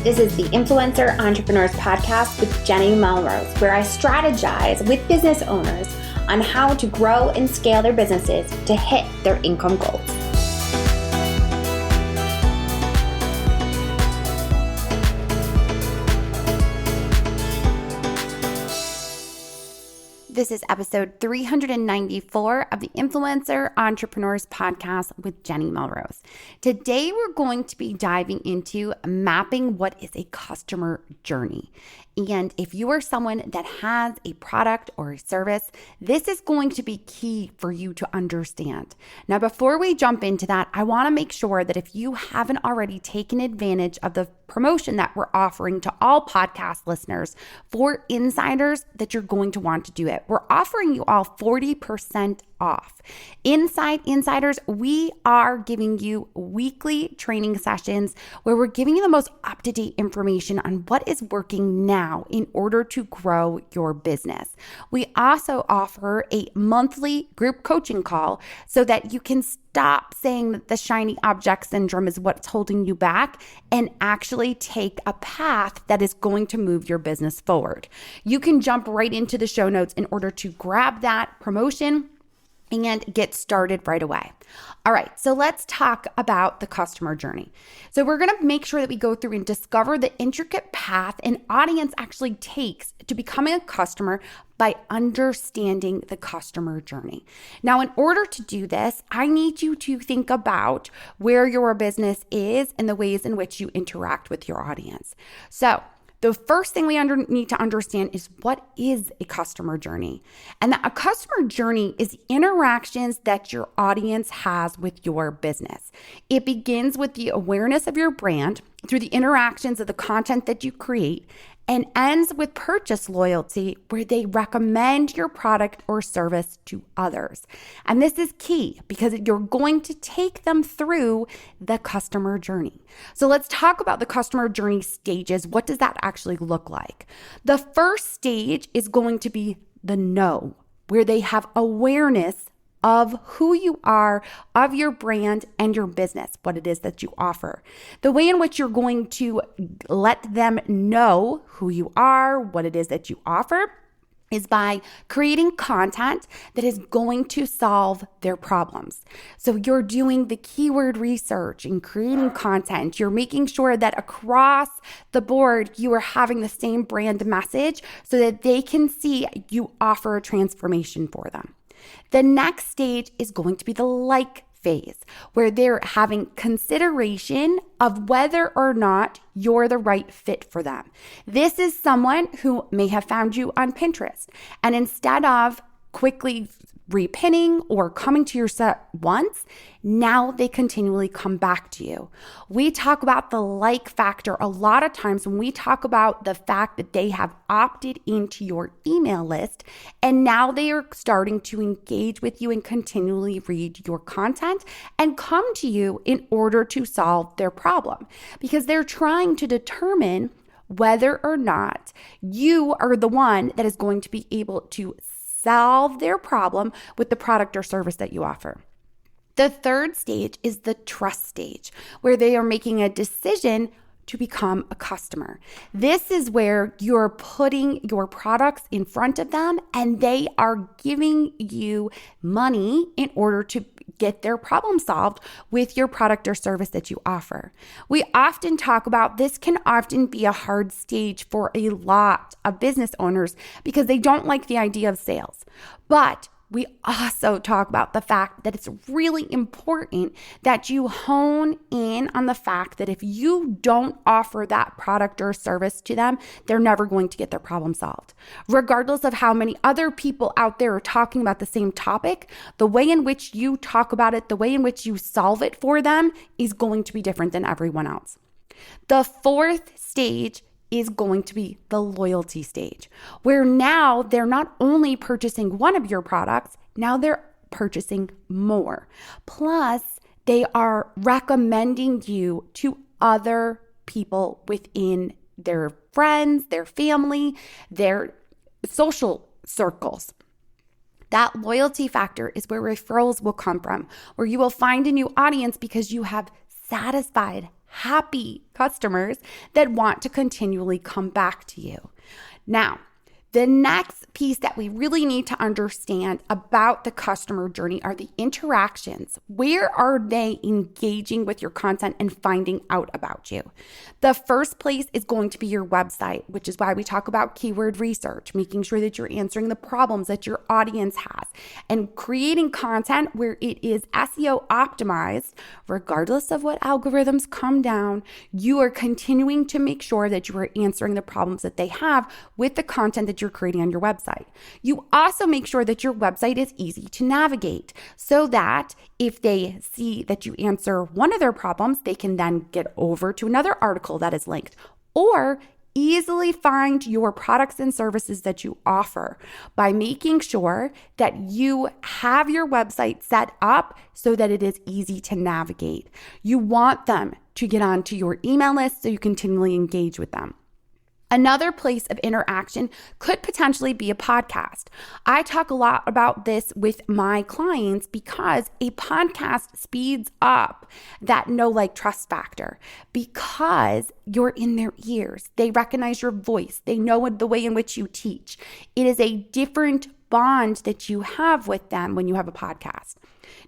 This is the Influencer Entrepreneurs Podcast with Jenny Melrose, where I strategize with business owners on how to grow and scale their businesses to hit their income goals. This is episode 394 of the Influencer Entrepreneurs Podcast with Jenny Melrose. Today, we're going to be diving into mapping what is a customer journey. And if you are someone that has a product or a service, this is going to be key for you to understand. Now, before we jump into that, I want to make sure that if you haven't already taken advantage of the promotion that we're offering to all podcast listeners for insiders, that you're going to want to do it. We're offering you all 40% off. Inside Insiders, we are giving you weekly training sessions where we're giving you the most up-to-date information on what is working now in order to grow your business. We also offer a monthly group coaching call so that you can stop saying that the shiny object syndrome is what's holding you back and actually take a path that is going to move your business forward. You can jump right into the show notes in order to grab that promotion and get started right away. All right, so let's talk about the customer journey. So we're gonna make sure that we go through and discover the intricate path an audience actually takes to becoming a customer by understanding the customer journey. Now, in order to do this, I need you to think about where your business is and the ways in which you interact with your audience. So the first thing we need to understand is, what is a customer journey? And a customer journey is interactions that your audience has with your business. It begins with the awareness of your brand through the interactions of the content that you create, and ends with purchase loyalty, where they recommend your product or service to others. And this is key because you're going to take them through the customer journey. So let's talk about the customer journey stages. What does that actually look like? The first stage is going to be the know, where they have awareness of who you are, of your brand and your business, what it is that you offer. The way in which you're going to let them know who you are, what it is that you offer, is by creating content that is going to solve their problems. So you're doing the keyword research and creating content. You're making sure that across the board, you are having the same brand message so that they can see you offer a transformation for them. The next stage is going to be the like phase, where they're having consideration of whether or not you're the right fit for them. This is someone who may have found you on Pinterest, and instead of quickly repinning or coming to your set once, now they continually come back to you. We talk about the like factor a lot of times when we talk about the fact that they have opted into your email list and now they are starting to engage with you and continually read your content and come to you in order to solve their problem, because they're trying to determine whether or not you are the one that is going to be able to solve their problem with the product or service that you offer. The third stage is the trust stage, where they are making a decision to become a customer. This is where you're putting your products in front of them and they are giving you money in order to get their problem solved with your product or service that you offer. We often talk about this can often be a hard stage for a lot of business owners because they don't like the idea of sales. But we also talk about the fact that it's really important that you hone in on the fact that if you don't offer that product or service to them, they're never going to get their problem solved. Regardless of how many other people out there are talking about the same topic, the way in which you talk about it, the way in which you solve it for them is going to be different than everyone else. The fourth stage is going to be the loyalty stage, where now they're not only purchasing one of your products, now they're purchasing more. Plus, they are recommending you to other people within their friends, their family, their social circles. That loyalty factor is where referrals will come from, where you will find a new audience because you have satisfied happy customers that want to continually come back to you. Now, the next piece that we really need to understand about the customer journey are the interactions. Where are they engaging with your content and finding out about you? The first place is going to be your website, which is why we talk about keyword research, making sure that you're answering the problems that your audience has, and creating content where it is SEO optimized, regardless of what algorithms come down. You are continuing to make sure that you are answering the problems that they have with the content that you're creating on your website. You also make sure that your website is easy to navigate so that if they see that you answer one of their problems, they can then get over to another article that is linked, or easily find your products and services that you offer by making sure that you have your website set up so that it is easy to navigate. You want them to get onto your email list so you continually engage with them. Another place of interaction could potentially be a podcast. I talk a lot about this with my clients because a podcast speeds up that know, like, trust factor because you're in their ears. They recognize your voice. They know the way in which you teach. It is a different bond that you have with them when you have a podcast.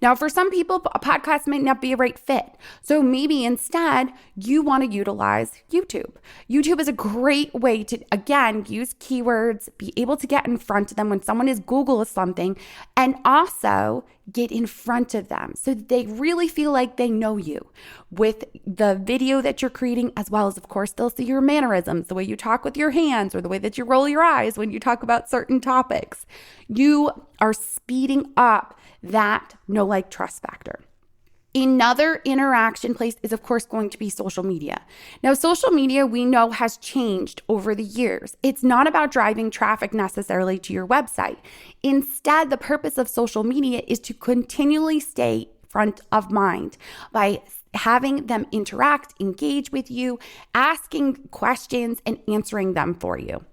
Now, for some people, a podcast might not be a right fit. So maybe instead you want to utilize YouTube. YouTube is a great way to, again, use keywords, be able to get in front of them when someone is Googling something, and also get in front of them so that they really feel like they know you with the video that you're creating, as well as, of course, they'll see your mannerisms, the way you talk with your hands or the way that you roll your eyes when you talk about certain topics. You are speeding up that know, like, trust factor. Another interaction place is, of course, going to be social media. Now, social media, we know, has changed over the years. It's not about driving traffic necessarily to your website. Instead, the purpose of social media is to continually stay front of mind by having them interact, engage with you, asking questions, and answering them for you.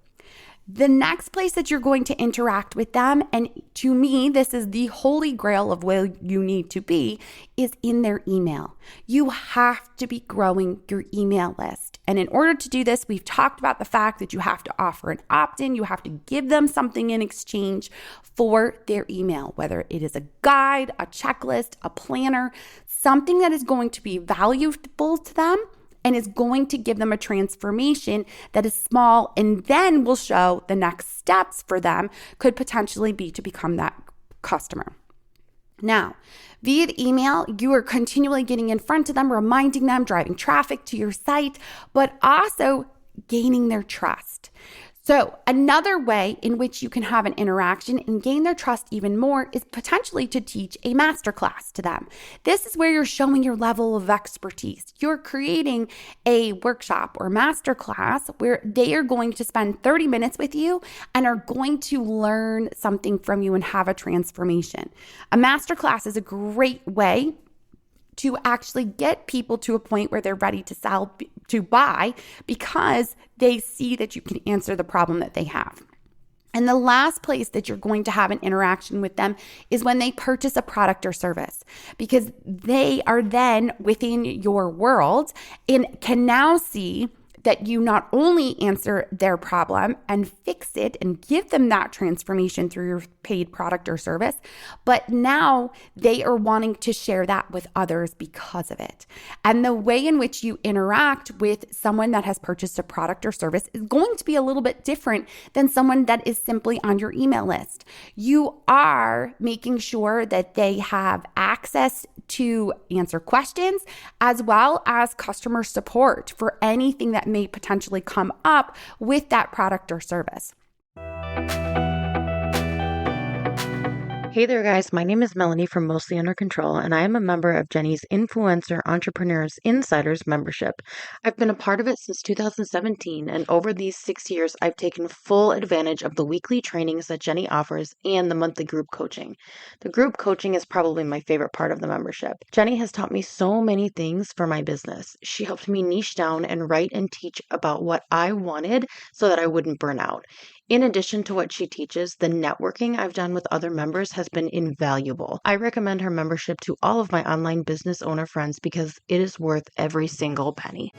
The next place that you're going to interact with them, and to me, this is the holy grail of where you need to be, is in their email. You have to be growing your email list. And in order to do this, we've talked about the fact that you have to offer an opt-in. You have to give them something in exchange for their email, whether it is a guide, a checklist, a planner, something that is going to be valuable to them and is going to give them a transformation that is small and then will show the next steps for them could potentially be to become that customer. Now, via the email, you are continually getting in front of them, reminding them, driving traffic to your site, but also gaining their trust. So another way in which you can have an interaction and gain their trust even more is potentially to teach a masterclass to them. This is where you're showing your level of expertise. You're creating a workshop or masterclass where they are going to spend 30 minutes with you and are going to learn something from you and have a transformation. A masterclass is a great way to actually get people to a point where they're ready to sell, to buy, because they see that you can answer the problem that they have. And the last place that you're going to have an interaction with them is when they purchase a product or service, because they are then within your world and can now see that you not only answer their problem and fix it and give them that transformation through your paid product or service, but now they are wanting to share that with others because of it. And the way in which you interact with someone that has purchased a product or service is going to be a little bit different than someone that is simply on your email list. You are making sure that they have access to answer questions as well as customer support for anything that may potentially come up with that product or service. Hey there, guys. My name is Melanie from Mostly Under Control, and I am a member of Jenny's Influencer Entrepreneurs Insiders membership. I've been a part of it since 2017, and over these 6 years, I've taken full advantage of the weekly trainings that Jenny offers and the monthly group coaching. The group coaching is probably my favorite part of the membership. Jenny has taught me so many things for my business. She helped me niche down and write and teach about what I wanted so that I wouldn't burn out. In addition to what she teaches, the networking I've done with other members has been invaluable. I recommend her membership to all of my online business owner friends because it is worth every single penny.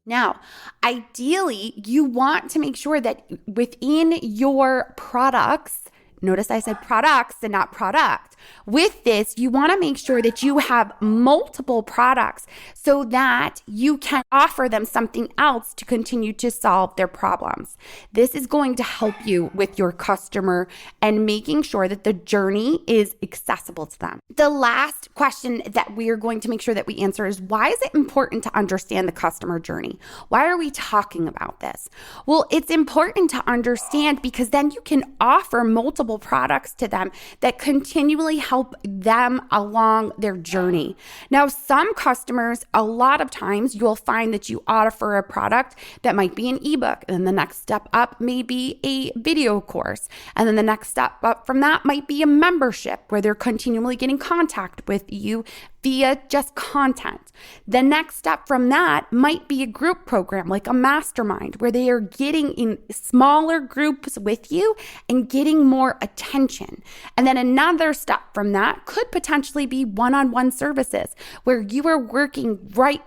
Now, ideally, you want to make sure that within your products, notice I said products and not product. With this, you want to make sure that you have multiple products so that you can offer them something else to continue to solve their problems. This is going to help you with your customer and making sure that the journey is accessible to them. The last question that we are going to make sure that we answer is, why is it important to understand the customer journey? Why are we talking about this? Well, it's important to understand because then you can offer multiple products to them that continually help them along their journey. Now, some customers, a lot of times you'll find that you offer a product that might be an ebook, and then the next step up may be a video course, and then the next step up from that might be a membership where they're continually getting contact with you via just content. The next step from that might be a group program like a mastermind where they are getting in smaller groups with you and getting more attention. And then another step from that could potentially be one-on-one services where you are working right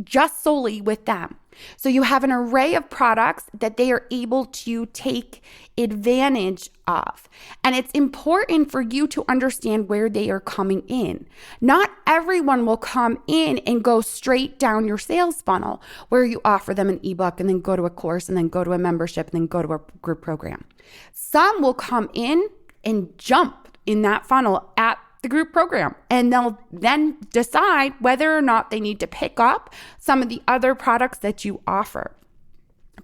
just solely with them. So you have an array of products that they are able to take advantage of. And it's important for you to understand where they are coming in. Not everyone will come in and go straight down your sales funnel where you offer them an ebook and then go to a course and then go to a membership and then go to a group program. Some will come in and jump in that funnel at the group program, and they'll then decide whether or not they need to pick up some of the other products that you offer.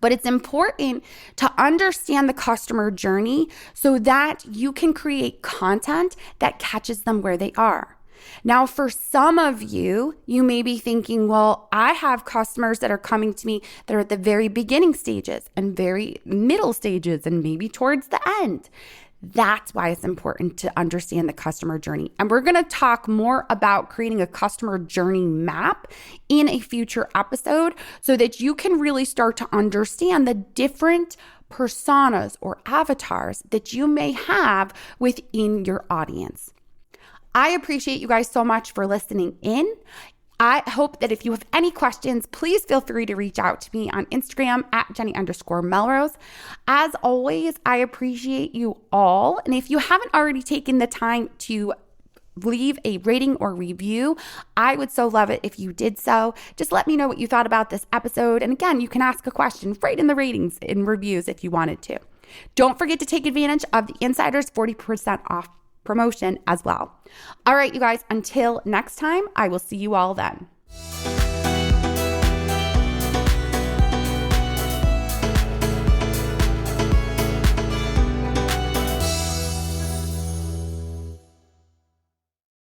But it's important to understand the customer journey so that you can create content that catches them where they are. Now, for some of you, you may be thinking, well, I have customers that are coming to me that are at the very beginning stages and very middle stages and maybe towards the end. That's why it's important to understand the customer journey. And we're going to talk more about creating a customer journey map in a future episode so that you can really start to understand the different personas or avatars that you may have within your audience. I appreciate you guys so much for listening in. I hope that if you have any questions, please feel free to reach out to me on Instagram at Jenny_Melrose. As always, I appreciate you all. And if you haven't already taken the time to leave a rating or review, I would so love it if you did so. Just let me know what you thought about this episode. And again, you can ask a question right in the ratings and reviews if you wanted to. Don't forget to take advantage of the Insiders 40% off promotion as well. All right, you guys, until next time, I will see you all then.